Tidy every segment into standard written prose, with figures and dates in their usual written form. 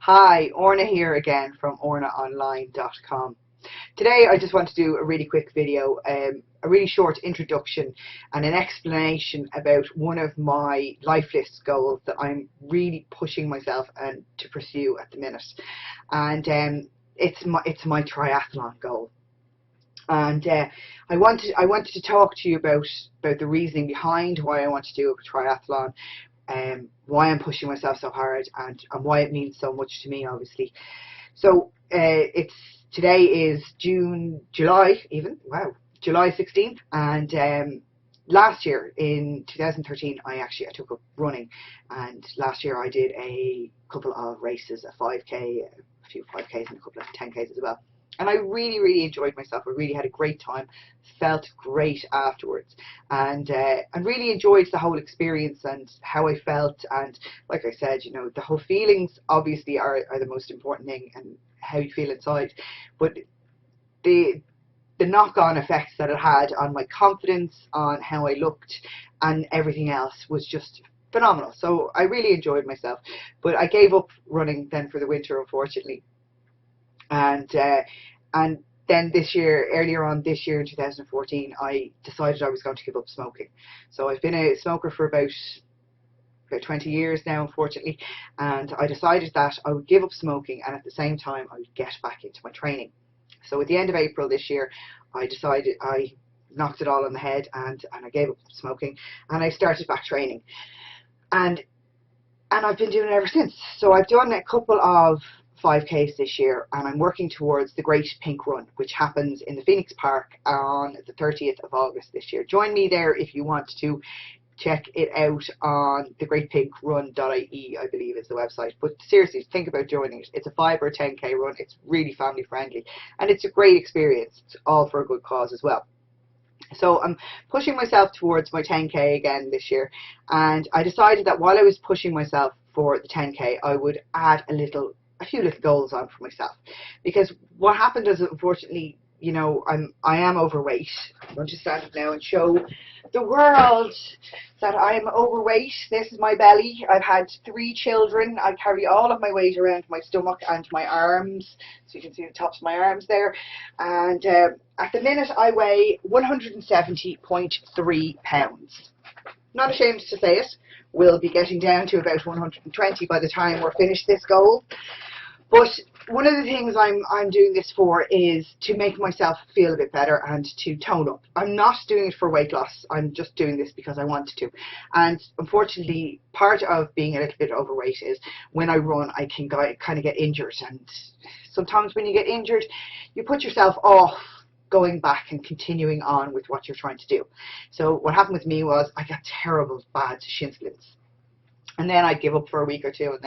Hi, Orna here again from ornaonline.com. Today I just want to do a really quick video, a really short introduction and an explanation about one of my life list goals that I'm really pushing myself and to pursue at the minute. And it's my triathlon goal. And I wanted to talk to you about the reasoning behind why I want to do a triathlon, why I'm pushing myself so hard, and why it means so much to me, obviously. So today is July 16th, and last year in 2013 I took up running, and last year I did a couple of races, a 5k, a few 5ks and a couple of 10ks as well. And I really enjoyed myself. I really had a great time, felt great afterwards, and really enjoyed the whole experience and how I felt. And like I said, the whole feelings obviously are the most important thing, and how you feel inside. But the knock-on effects that it had on my confidence, on how I looked, and everything else was just phenomenal. So I really enjoyed myself. But I gave up running then for the winter, unfortunately. And then earlier on this year in 2014, I decided I was going to give up smoking. So I've been a smoker for about 20 years now, unfortunately, and I decided that I would give up smoking, and at the same time I would get back into my training. So at the end of April this year, I decided, I knocked it all on the head, and I gave up smoking, and I started back training. And I've been doing it ever since. So I've done a couple of 5Ks this year, and I'm working towards the Great Pink Run, which happens in the Phoenix Park on the 30th of August this year. Join me there if you want to. Check it out on thegreatpinkrun.ie, I believe is the website. But seriously, think about joining it. It's a 5 or 10k run. It's really family friendly, and it's a great experience. It's all for a good cause as well. So I'm pushing myself towards my 10k again this year, and I decided that while I was pushing myself for the 10k, I would add a few little goals on for myself. Because what happened is, unfortunately, I am overweight. I'm going to stand up now and show the world that I'm overweight. This is my belly. I've had 3 children. I carry all of my weight around my stomach and my arms, so you can see the tops of my arms there. And at the minute I weigh 170.3 pounds. Not ashamed to say it. We'll be getting down to about 120 by the time we're finished this goal. But one of the things I'm doing this for is to make myself feel a bit better and to tone up. I'm not doing it for weight loss. I'm just doing this because I wanted to. And unfortunately, part of being a little bit overweight is when I run, I can kind of get injured. And sometimes when you get injured, you put yourself off going back and continuing on with what you're trying to do. So what happened with me was I got terrible bad shin splints. And then I'd give up for a week or two,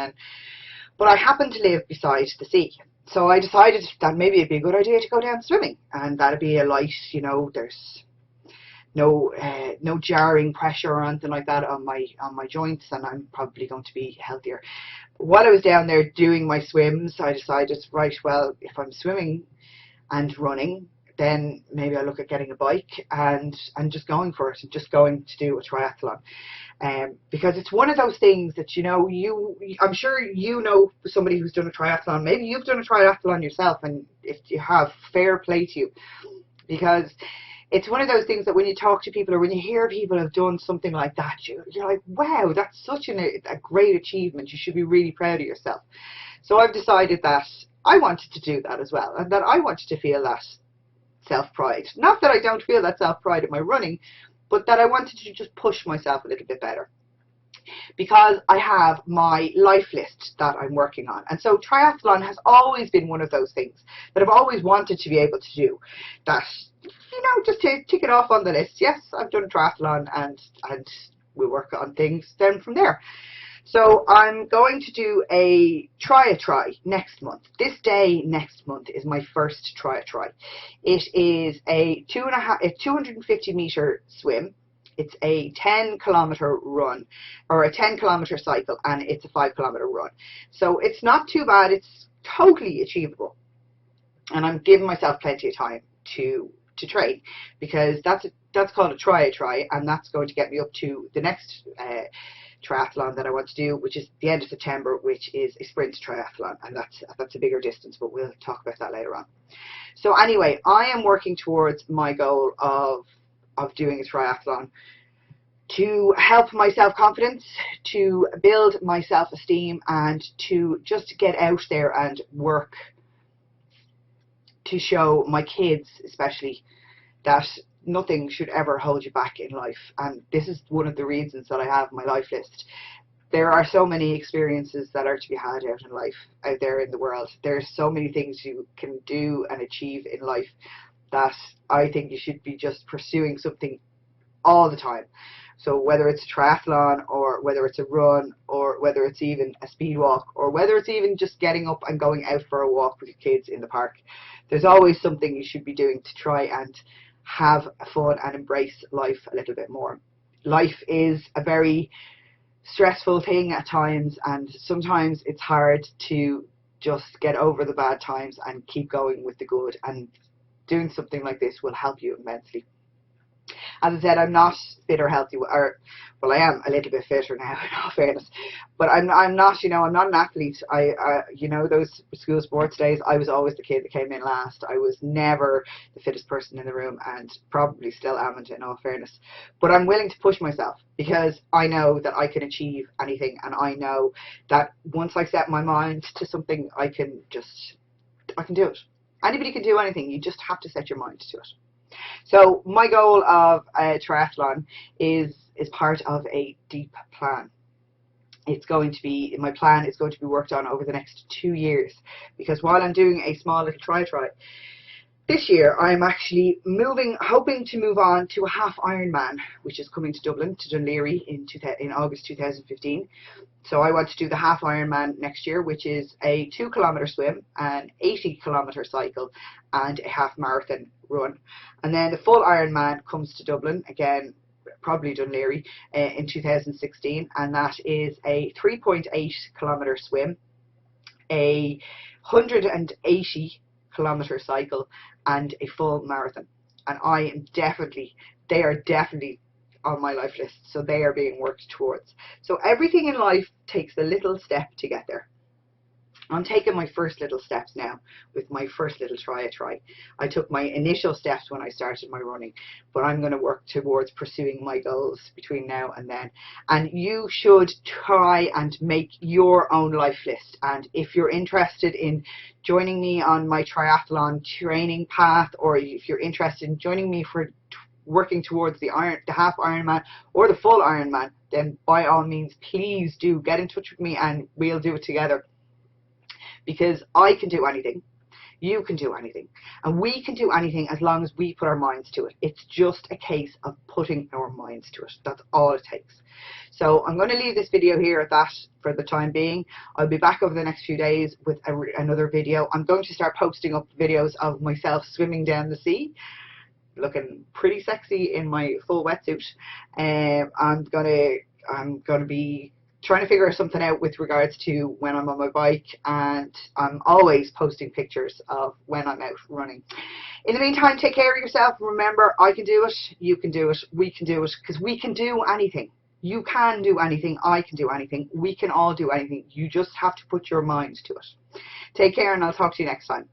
but I happen to live beside the sea. So I decided that maybe it'd be a good idea to go down swimming, and that'd be a light, there's no jarring pressure or anything like that on my joints, and I'm probably going to be healthier. While I was down there doing my swims, I decided, right, well, if I'm swimming and running, then maybe I'll look at getting a bike and just going for it, and just going to do a triathlon. Because it's one of those things that, I'm sure somebody who's done a triathlon. Maybe you've done a triathlon yourself, and if you have, fair play to you. Because it's one of those things that when you talk to people, or when you hear people have done something like that, you're like, wow, that's such a great achievement. You should be really proud of yourself. So I've decided that I wanted to do that as well, and that I wanted to feel that self-pride. Not that I don't feel that self-pride in my running, but that I wanted to just push myself a little bit better. Because I have my life list that I'm working on. And so triathlon has always been one of those things that I've always wanted to be able to do. That, just to tick it off on the list. Yes, I've done a triathlon, and we'll work on things then from there. So I'm going to do a try next month. This day next month is my first try. It is a 250 meter swim. It's a 10-kilometer run, or a 10-kilometer cycle, and it's a 5-kilometer run. So it's not too bad. It's totally achievable, and I'm giving myself plenty of time to train, because that's called a try, and that's going to get me up to the next triathlon that I want to do, which is the end of September, which is a sprint triathlon, and that's a bigger distance, but we'll talk about that later on. So anyway, I am working towards my goal of doing a triathlon to help my self-confidence, to build my self-esteem, and to just get out there and work to show my kids especially that nothing should ever hold you back in life. And this is one of the reasons that I have my life list. There are so many experiences that are to be had out in life, out there in the world. There's so many things you can do and achieve in life that I think you should be just pursuing something all the time. So whether it's a triathlon, or whether it's a run, or whether it's even a speed walk, or whether it's even just getting up and going out for a walk with your kids in the park, there's always something you should be doing to try and have fun and embrace life a little bit more. Life is a very stressful thing at times, and sometimes it's hard to just get over the bad times and keep going with the good, and doing something like this will help you immensely. As I said, I'm not fit or healthy, or well, I am a little bit fitter now, in all fairness, but I'm not, I'm not an athlete. Those school sports days, I was always the kid that came in last. I was never the fittest person in the room, and probably still am, in all fairness. But I'm willing to push myself, because I know that I can achieve anything, and I know that once I set my mind to something, I can do it. Anybody can do anything. You just have to set your mind to it. So my goal of a triathlon is part of a deep plan. My plan is going to be worked on over the next 2 years, because while I'm doing a small little try this year, I'm actually hoping to move on to a half Ironman, which is coming to Dublin, to Dunleary in August 2015. So I want to do the half Ironman next year, which is a 2-kilometer swim, an 80-kilometer cycle, and a half marathon run. And then the full Ironman comes to Dublin, again, probably Dunleary, in 2016, and that is a 3.8-kilometer swim, a 180-kilometer cycle, and a full marathon. And they are definitely on my life list, so they are being worked towards. So everything in life takes a little step to get there. I'm taking my first little steps now with my first little try. I took my initial steps when I started my running, but I'm going to work towards pursuing my goals between now and then. And you should try and make your own life list. And if you're interested in joining me on my triathlon training path, or if you're interested in joining me for working towards the half Ironman or the full Ironman, then by all means, please do get in touch with me and we'll do it together. Because I can do anything, you can do anything, and we can do anything as long as we put our minds to it. It's just a case of putting our minds to it. That's all it takes. So I'm going to leave this video here at that for the time being. I'll be back over the next few days with another video. I'm going to start posting up videos of myself swimming down the sea, looking pretty sexy in my full wetsuit. I'm gonna be trying to figure something out with regards to when I'm on my bike, and I'm always posting pictures of when I'm out running. In the meantime, take care of yourself. Remember, I can do it, you can do it, we can do it, because we can do anything. You can do anything, I can do anything, we can all do anything. You just have to put your mind to it. Take care, and I'll talk to you next time.